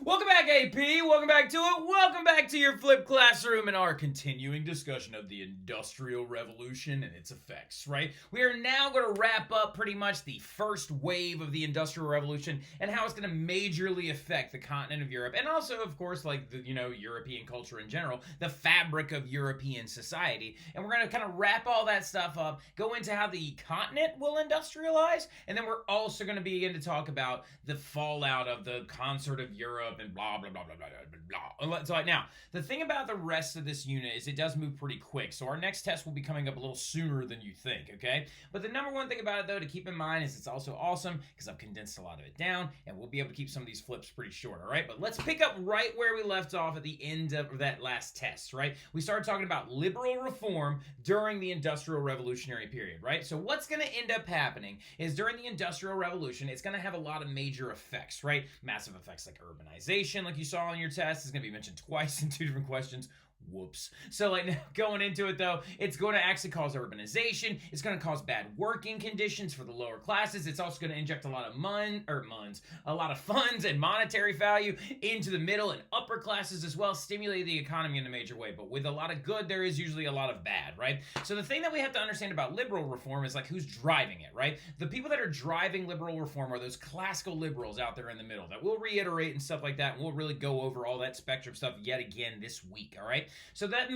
Welcome back, AP. Welcome back to it. Welcome back to your flipped classroom and our continuing discussion of the Industrial Revolution and its effects, right? We are now going to wrap up pretty much the first wave of the Industrial Revolution and how it's going to majorly affect the continent of Europe and also, of course, like the, European culture in general, the fabric of European society. And we're going to kind of wrap all that stuff up, go into how the continent will industrialize, and then we're also going to begin to talk about the fallout of the concert of Europe and blah blah blah blah blah blah blah. So now, the thing about the rest of this unit is it does move pretty quick. So our next test will be coming up a little sooner than you think, okay? But the number one thing about it though to keep in mind is it's also awesome because I've condensed a lot of it down and we'll be able to keep some of these flips pretty short, all right? But let's pick up right where we left off at the end of that last test, right? We started talking about liberal reform during the Industrial Revolutionary period, right? So what's going to end up happening is during the Industrial Revolution, it's going to have a lot of major effects, right? Massive effects like urbanization, like you saw in your test, is going to be mentioned twice in two different questions. Whoops. So like now going into it though, it's going to actually cause urbanization. It's going to cause bad working conditions for the lower classes. It's also going to inject a lot of a lot of funds and monetary value into the middle and upper classes as well, stimulate the economy in a major way. But with a lot of good, there is usually a lot of bad, right? So the thing that we have to understand about liberal reform is like who's driving it, right? The people that are driving liberal reform are those classical liberals out there in the middle that we'll reiterate and stuff like that. And we'll really go over all that spectrum stuff yet again this week, all right? So that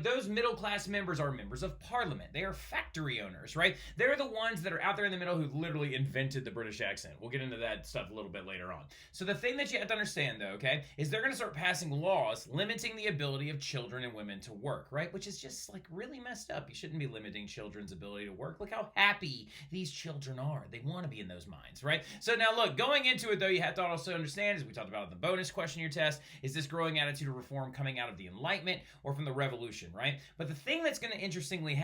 those middle class members are members of parliament. They are factory owners, right? They're the ones that are out there in the middle who literally invented the British accent. We'll get into that stuff a little bit later on. So the thing that you have to understand though, okay, is they're going to start passing laws limiting the ability of children and women to work, right? Which is just like really messed up. You shouldn't be limiting children's ability to work. Look how happy these children are. They want to be in those minds, right? So now look, going into it though, you have to also understand, as we talked about in the bonus question in your test, is this growing attitude of reform coming out of the Enlightenment or from the Revolution, right? But the thing that's going to interestingly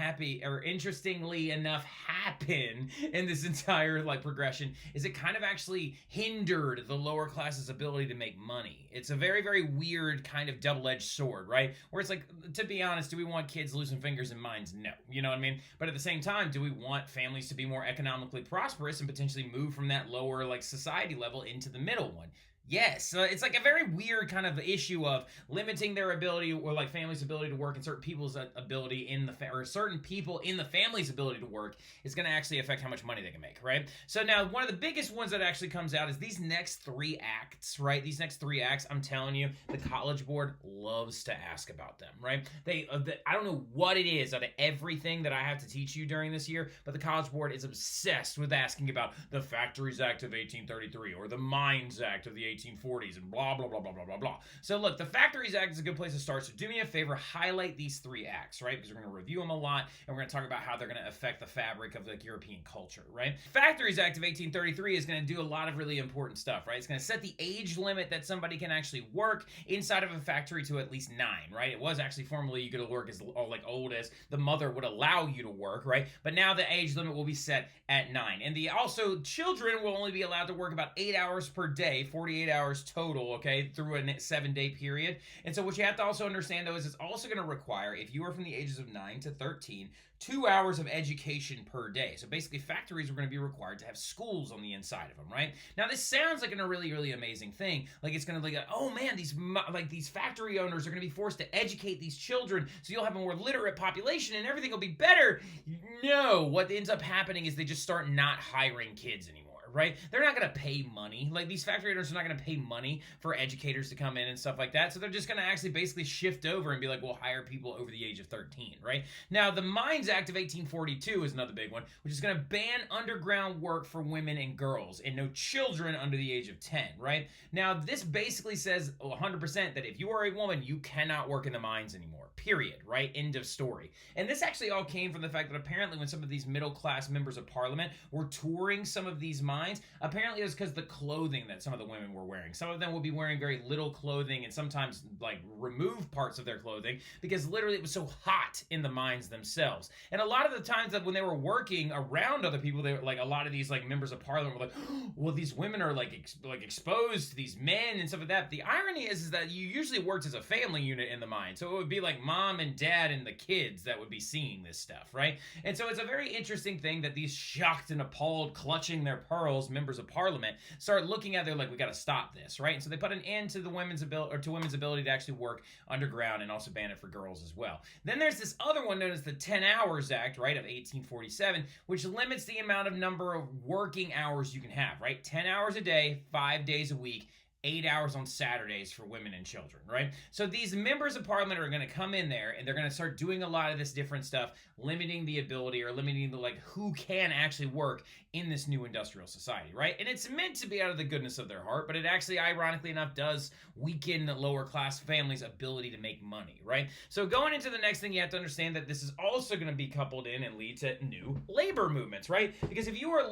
enough happen in this entire progression is it kind of actually hindered the lower classes' ability to make money. It's a very, very weird kind of double-edged sword, right? Where it's like, to be honest, do we want kids losing fingers and minds? No. You know what I mean? But at the same time, do we want families to be more economically prosperous and potentially move from that lower society level into the middle one? Yes, it's like a very weird kind of issue of limiting their ability or families' ability to work and certain people's ability or certain people in the family's ability to work is going to actually affect how much money they can make, right? So now one of the biggest ones that actually comes out is these next three acts, right? These next three acts, I'm telling you, the College Board loves to ask about them, right? I don't know what it is out of everything that I have to teach you during this year, but the College Board is obsessed with asking about the Factories Act of 1833 or the Mines Act of the 1840s and blah, blah, blah, blah, blah, blah, blah. So look, the Factories Act is a good place to start. So do me a favor, highlight these three acts, right? Because we're going to review them a lot and we're going to talk about how they're going to affect the fabric of European culture, right? Factories Act of 1833 is going to do a lot of really important stuff, right? It's going to set the age limit that somebody can actually work inside of a factory to at least 9, right? It was actually formerly you could work as old as the mother would allow you to work, right? But now the age limit will be set at 9. And also children will only be allowed to work about 8 hours per day, 48 hours total, okay, through a 7-day period. And so what you have to also understand though is it's also going to require, if you are from the ages of 9 to 13, 2 hours of education per day. So basically factories are going to be required to have schools on the inside of them, right? Now this sounds like a really, really amazing thing. Like it's going to oh man, these factory owners are going to be forced to educate these children so you'll have a more literate population and everything will be better. No, what ends up happening is they just start not hiring kids anymore. Right? They're not going to pay money. These factory owners are not going to pay money for educators to come in and stuff like that. So they're just going to actually basically shift over and be like, we'll hire people over the age of 13, right? Now, the Mines Act of 1842 is another big one, which is going to ban underground work for women and girls and no children under the age of 10, right? Now, this basically says 100% that if you are a woman, you cannot work in the mines anymore, period, right? End of story. And this actually all came from the fact that apparently when some of these middle-class members of parliament were touring some of these mines, apparently it was because the clothing that some of the women were wearing. Some of them will be wearing very little clothing and sometimes remove parts of their clothing because literally it was so hot in the mines themselves. And a lot of the times that when they were working around other people, they were a lot of these members of parliament were well, these women are exposed to these men and stuff like that. But the irony is that you usually worked as a family unit in the mine. So it would be mom and dad and the kids that would be seeing this stuff, right? And so it's a very interesting thing that these shocked and appalled, clutching their pearls girls, members of parliament, start looking at, they're like, we got to stop this, right? And so they put an end to the women's ability to actually work underground, and also ban it for girls as well. Then there's this other one known as the 10 Hours Act, right, of 1847, which limits the amount of number of working hours you can have, right? 10 hours a day, 5 days a week, 8 hours on Saturdays for women and children, right? So these members of parliament are going to come in there, and they're going to start doing a lot of this different stuff, limiting the ability, or limiting the, like, who can actually work in this new industrial society, right? And it's meant to be out of the goodness of their heart, but it actually, ironically enough, does weaken the lower class families' ability to make money, right? So going into the next thing, you have to understand that this is also going to be coupled in and lead to new labor movements, right? Because if you are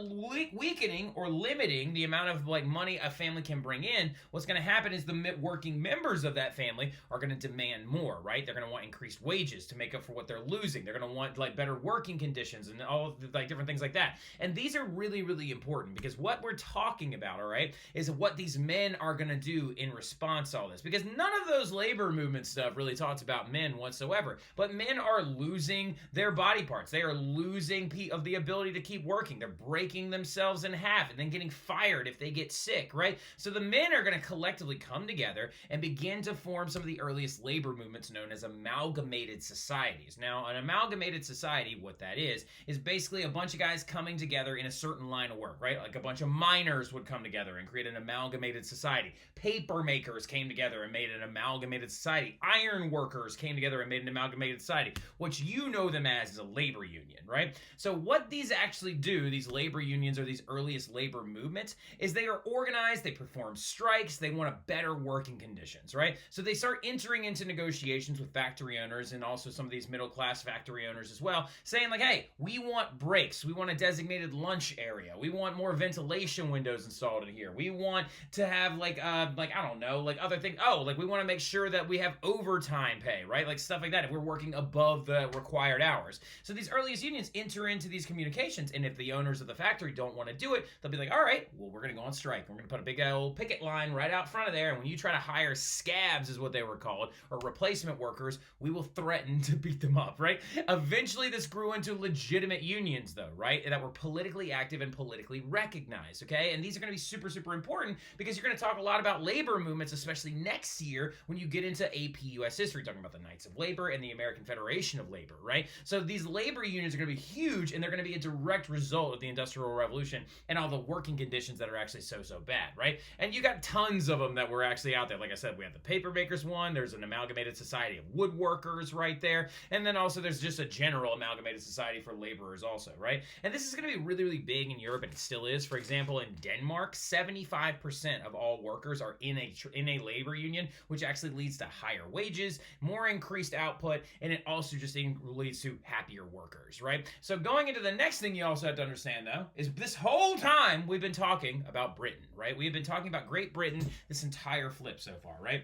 weakening or limiting the amount of, like, money a family can bring in, what's going to happen is the working members of that family are going to demand more, right? They're going to want increased wages to make up for what they're losing. They're going to want, like, better working conditions and all, like, different things like that. And these are really, really important, because what we're talking about, all right, is what these men are going to do in response to all this. Because none of those labor movement stuff really talks about men whatsoever. But men are losing their body parts. They are losing of the ability to keep working. They're breaking themselves in half and then getting fired if they get sick, right? So the men are going to collectively come together and begin to form some of the earliest labor movements known as amalgamated societies. Now, an amalgamated society, what that is basically a bunch of guys coming together in a certain line of work, right? Like a bunch of miners would come together and create an amalgamated society. Paper makers came together and made an amalgamated society. Iron workers came together and made an amalgamated society, which you know them as is a labor union, right? So what these actually do, these labor unions or these earliest labor movements, is they are organized, they perform strikes, they want a better working conditions, right? So they start entering into negotiations with factory owners and also some of these middle-class factory owners as well, saying like, hey, we want breaks, we want a designated lunch area, we want more ventilation windows installed in here, we want to have like I don't know, like other things, like we want to make sure that we have overtime pay, right? Like stuff like that if we're working above the required hours. So these earliest unions enter into these communications, and if the owners of the factory don't want to do it, they'll be like, all right, well, we're going to go on strike. We're going to put a big old picket line right out front of there, and when you try to hire scabs, is what they were called, or replacement workers, we will threaten to beat them up, right? Eventually, this grew into legitimate unions, though, right? That were politically active and politically recognized, okay? And these are going to be super, super important, because you're going to talk a lot about labor movements, especially next year when you get into AP US history, talking about the Knights of Labor and the American Federation of Labor, right? So these labor unions are going to be huge, and they're going to be a direct result of the Industrial Revolution and all the working conditions that are actually so bad, right? And you got tons of them that were actually out there. Like I said, we have the paper makers one, there's an amalgamated society of woodworkers right there, and then also there's just a general amalgamated society for laborers also, right? And this is going to be really, really big in Europe, and it still is. For example, in Denmark, 75% of all workers are in a labor union, which actually leads to higher wages, more increased output, and it also just leads to happier workers, right? So going into the next thing you also have to understand, though, is this whole time we've been talking about Britain, right? We've been talking about Great Britain this entire flip so far, right?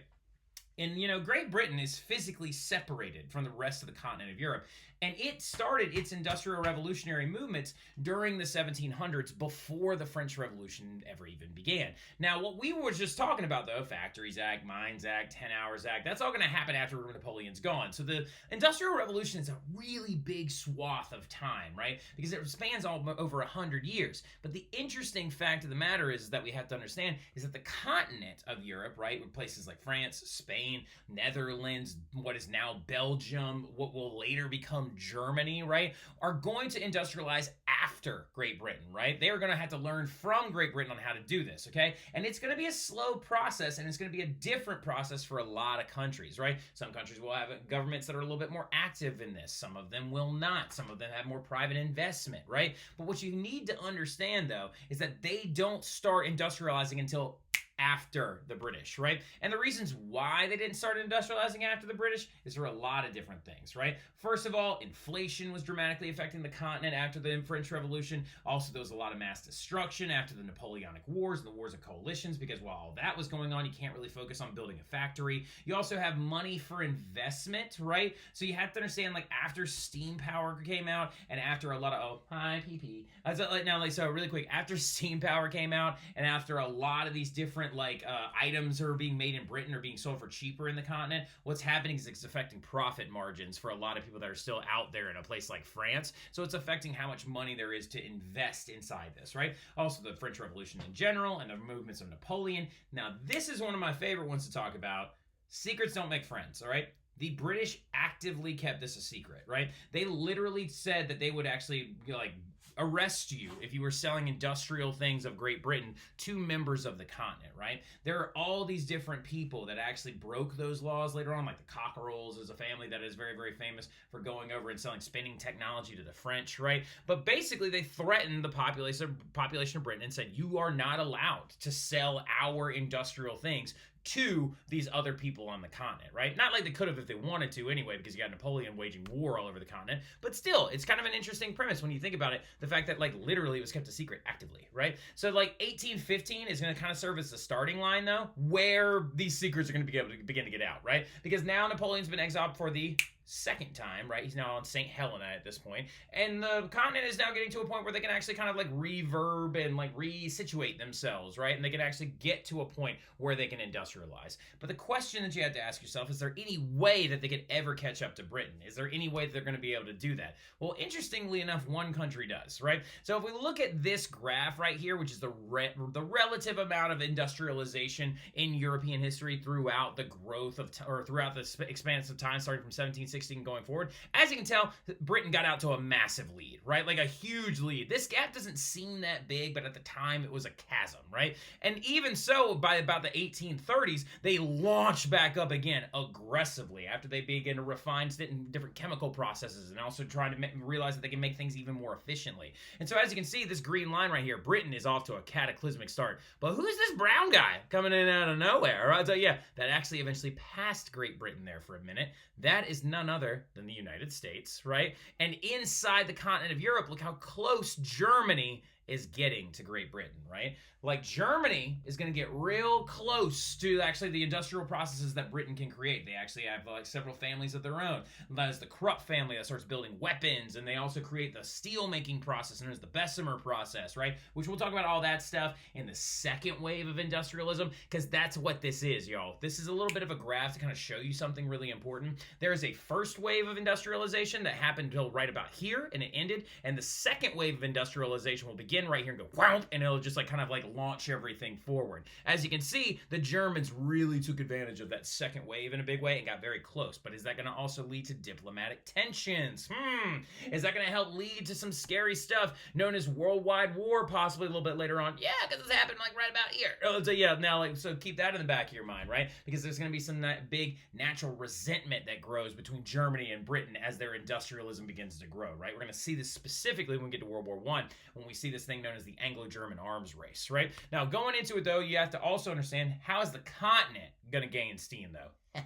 And, Great Britain is physically separated from the rest of the continent of Europe. And it started its industrial revolutionary movements during the 1700s, before the French Revolution ever even began. Now, what we were just talking about, though, Factories Act, Mines Act, 10 Hours Act, that's all going to happen after Napoleon's gone. So the Industrial Revolution is a really big swath of time, right? Because it spans over 100 years. But the interesting fact of the matter is that we have to understand is that the continent of Europe, right, with places like France, Spain, Netherlands, what is now Belgium, what will later become Germany, right, are going to industrialize after Great Britain, right? They are going to have to learn from Great Britain on how to do this, okay? And it's going to be a slow process, and it's going to be a different process for a lot of countries, right? Some countries will have governments that are a little bit more active in this. Some of them will not. Some of them have more private investment, right? But what you need to understand, though, is that they don't start industrializing until after the British, right? And the reasons why they didn't start industrializing after the British is for a lot of different things, right? First of all, inflation was dramatically affecting the continent after the French Revolution. Also, there was a lot of mass destruction after the Napoleonic Wars and the Wars of Coalitions, because while all that was going on, you can't really focus on building a factory. You also have money for investment, right? So you have to understand, like, after steam power came out, and after a lot of, so really quick, after steam power came out, and after a lot of these different different items are being made in Britain are being sold for cheaper in the continent, what's happening is it's affecting profit margins for a lot of people that are still out there in a place like France. So it's affecting how much money there is to invest inside this, right? Also, the French Revolution in general and the movements of Napoleon. Now, this is one of my favorite ones to talk about. Secrets don't make friends, all right? The British actively kept this a secret, right? They literally said that they would actually arrest you if you were selling industrial things of Great Britain to members of the continent, right? There are all these different people that actually broke those laws later on, like the Cockerells is a family that is very, very famous for going over and selling spinning technology to the French, right? But basically, they threatened the population of Britain and said, you are not allowed to sell our industrial things to these other people on the continent, right? Not like they could have if they wanted to anyway, because you got Napoleon waging war all over the continent, but still, it's kind of an interesting premise when you think about it, the fact that literally it was kept a secret actively, right? So 1815 is going to kind of serve as the starting line though, where these secrets are going to be able to begin to get out, right? Because now Napoleon's been exiled for the second time, right? He's now on St. Helena at this point, and the continent is now getting to a point where they can actually kind of reverb and resituate themselves, right? And they can actually get to a point where they can industrialize. But the question that you have to ask yourself, is there any way that they could ever catch up to Britain? Is there any way that they're going to be able to do that? Well, interestingly enough, one country does, right? So if we look at this graph right here, which is the relative amount of industrialization in European history throughout the growth of, or throughout the expanse of time, starting from 1760 going forward, as you can tell, Britain got out to a massive lead, right? Like a huge lead. This gap doesn't seem that big, but at the time it was a chasm, right? And even so, by about the 1830s, they launched back up again aggressively after they began to refine different chemical processes and also trying to realize that they can make things even more efficiently. And so as you can see, this green line right here, Britain is off to a cataclysmic start. But who's this brown guy coming in out of nowhere? Right? So yeah, that actually eventually passed Great Britain there for a minute. That is none other than the United States, right? And inside the continent of Europe, look how close Germany is getting to Great Britain, right? Germany is going to get real close to actually the industrial processes that Britain can create. They actually have several families of their own. That is the Krupp family that starts building weapons, and they also create the steel making process known as the Bessemer process, right? Which we'll talk about all that stuff in the second wave of industrialism, because that's what this is, y'all. This is a little bit of a graph to kind of show you something really important. There is a first wave of industrialization that happened until right about here, and it ended, and the second wave of industrialization will begin right here and go whoop, and it'll just launch everything forward. As you can see, the Germans really took advantage of that second wave in a big way and got very close. But is that going to also lead to diplomatic tensions? Is that going to help lead to some scary stuff known as worldwide war, possibly a little bit later on? Yeah, because it's happened right about here. So yeah, now so keep that in the back of your mind, right? Because there's going to be some big natural resentment that grows between Germany and Britain as their industrialism begins to grow, right? We're going to see this specifically when we get to World War I, when we see this thing known as the Anglo-German arms race, right? Now, going into it, though, you have to also understand, how is the continent going to gain steam, though?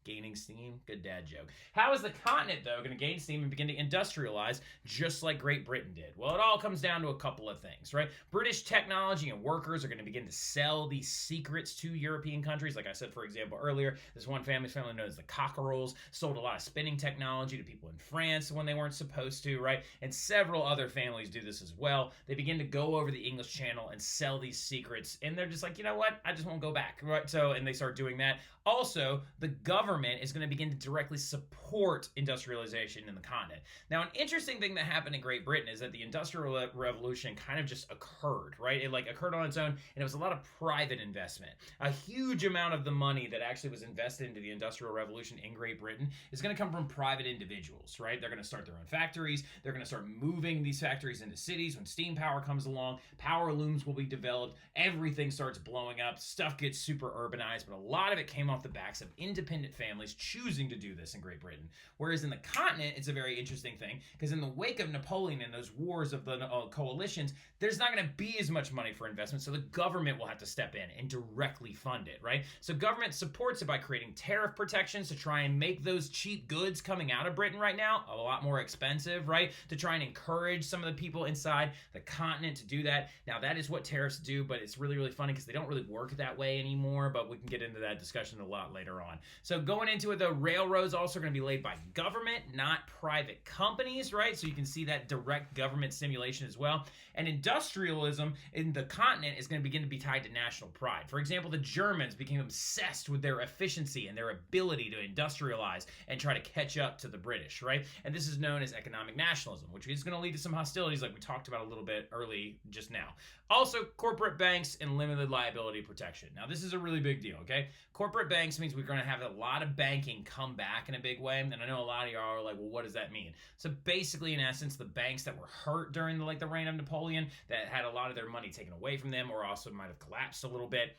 Gaining steam? Good dad joke. How is the continent, though, going to gain steam and begin to industrialize just like Great Britain did? Well, it all comes down to a couple of things, right? British technology and workers are going to begin to sell these secrets to European countries. Like I said, for example, earlier, this one family known as the Cockerells sold a lot of spinning technology to people in France when they weren't supposed to, right? And several other families do this as well. They begin to go over the English Channel and sell these secrets, and they're just like, you know what? I just won't go back, right? So, and they start doing that. Also, the government is going to begin to directly support industrialization in the continent. Now, an interesting thing that happened in Great Britain is that the Industrial Revolution kind of just occurred, right? It occurred on its own, and it was a lot of private investment. A huge amount of the money that actually was invested into the Industrial Revolution in Great Britain is going to come from private individuals, right? They're going to start their own factories. They're going to start moving these factories into cities. When steam power comes along, power looms will be developed. Everything starts blowing up. Stuff gets super urbanized, but a lot of it came off the backs of independent families choosing to do this in Great Britain. Whereas in the continent, it's a very interesting thing, because in the wake of Napoleon and those wars of the coalitions, there's not going to be as much money for investment, so the government will have to step in and directly fund it, right? So government supports it by creating tariff protections to try and make those cheap goods coming out of Britain right now a lot more expensive, right? To try and encourage some of the people inside the continent to do that. Now, that is what tariffs do, but it's really, really funny because they don't really work that way anymore, but we can get into that discussion a lot later on. So Going into it, though, railroads also are going to be laid by government, not private companies, right? So you can see that direct government stimulation as well. And industrialism in the continent is going to begin to be tied to national pride. For example, the Germans became obsessed with their efficiency and their ability to industrialize and try to catch up to the British, right? And this is known as economic nationalism, which is going to lead to some hostilities like we talked about a little bit early just now. Also, corporate banks and limited liability protection. Now, this is a really big deal, okay? Corporate banks means we're going to have a lot of banking come back in a big way. And I know a lot of y'all are like, well, what does that mean? So basically, in essence, the banks that were hurt during the reign of Napoleon, that had a lot of their money taken away from them or also might have collapsed a little bit,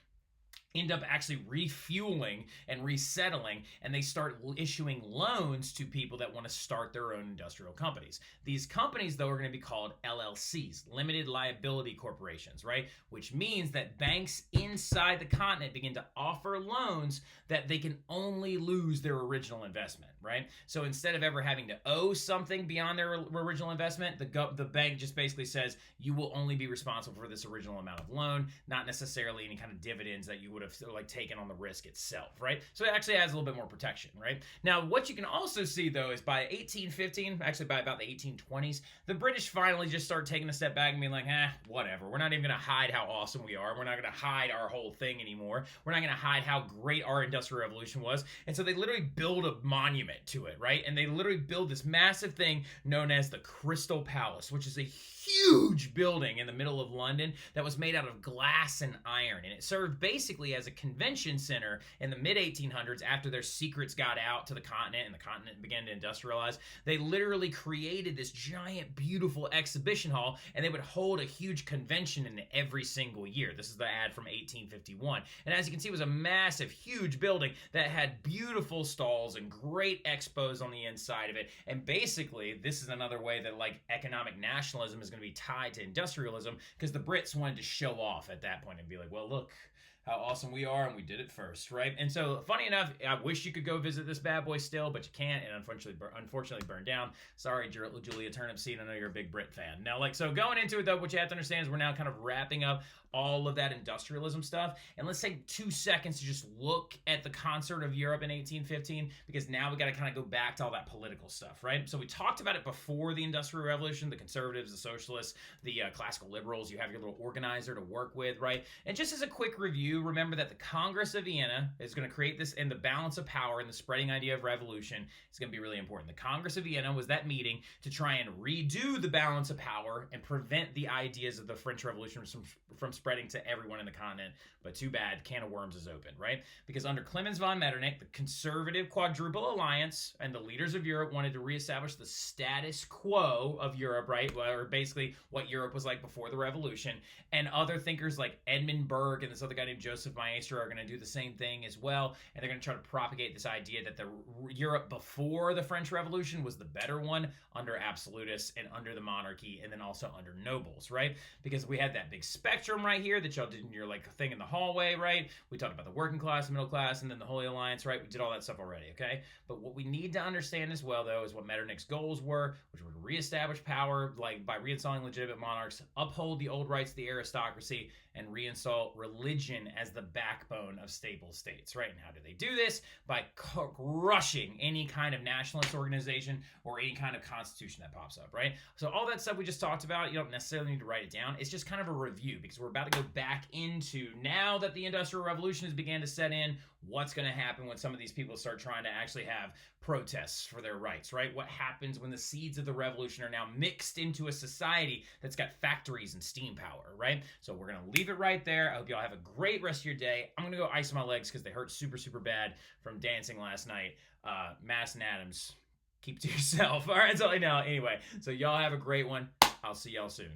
end up actually refueling and resettling, and they start issuing loans to people that want to start their own industrial companies. These companies, though, are going to be called LLCs, limited liability corporations, right? Which means that banks inside the continent begin to offer loans that they can only lose their original investment, right? So instead of ever having to owe something beyond their original investment, the bank just basically says you will only be responsible for this original amount of loan, not necessarily any kind of dividends that you would have taken on the risk itself, right? So it actually has a little bit more protection, right? Now, what you can also see, though, is by 1815, actually by about the 1820s, the British finally just start taking a step back and being like, whatever. We're not even going to hide how awesome we are. We're not going to hide our whole thing anymore. We're not going to hide how great our Industrial Revolution was. And so they literally build a monument to it, right? And they literally build this massive thing known as the Crystal Palace, which is a huge building in the middle of London that was made out of glass and iron. And it served basically as a convention center in the mid-1800s after their secrets got out to the continent and the continent began to industrialize. They literally created this giant, beautiful exhibition hall, and they would hold a huge convention in it every single year. This is the ad from 1851. And as you can see, it was a massive, huge building that had beautiful stalls and great expos on the inside of it. And basically, this is another way that economic nationalism is going to be tied to industrialism, because the Brits wanted to show off at that point and be like, well, look how awesome we are, and we did it first, right? And so, funny enough, I wish you could go visit this bad boy still, but you can't, and unfortunately burned down. Sorry, Julia Turnipseed, I know you're a big Brit fan. Now, so going into it, though, what you have to understand is we're now kind of wrapping up all of that industrialism stuff, and let's take 2 seconds to just look at the concert of Europe in 1815, because now we got to kind of go back to all that political stuff, right? So we talked about it before the Industrial Revolution, the conservatives, the socialists, the classical liberals. You have your little organizer to work with, right? And just as a quick review, remember that the Congress of Vienna is going to create this, and the balance of power and the spreading idea of revolution is going to be really important. The Congress of Vienna was that meeting to try and redo the balance of power and prevent the ideas of the French Revolution from spreading to everyone in the continent. But too bad, can of worms is open, right? Because under Clemens von Metternich, the conservative Quadruple Alliance and the leaders of Europe wanted to reestablish the status quo of Europe, right? Or basically what Europe was like before the revolution. And other thinkers like Edmund Burke and this other guy named Joseph Maestro are going to do the same thing as well. And they're going to try to propagate this idea that the Europe before the French Revolution was the better one under absolutists and under the monarchy, and then also under nobles, right? Because we had that big spectrum right here that y'all did in your thing in the hallway, right? We talked about the working class, middle class, and then the Holy Alliance, right? We did all that stuff already, okay? But what we need to understand as well, though, is what Metternich's goals were, which were to reestablish power, by reinstalling legitimate monarchs, uphold the old rights of the aristocracy, and reinstall religion as the backbone of stable states, right? And how do they do this? By crushing any kind of nationalist organization or any kind of constitution that pops up, right? So all that stuff we just talked about, you don't necessarily need to write it down. It's just kind of a review, because we're about to go back into, now that the Industrial Revolution has began to set in, what's going to happen when some of these people start trying to actually have protests for their rights, right? What happens when the seeds of the revolution are now mixed into a society that's got factories and steam power, right? So we're going to leave it right there. I hope y'all have a great rest of your day. I'm going to go ice my legs because they hurt super, super bad from dancing last night. Madison Adams, keep to yourself. All right, that's all I know. Anyway, so y'all have a great one. I'll see y'all soon.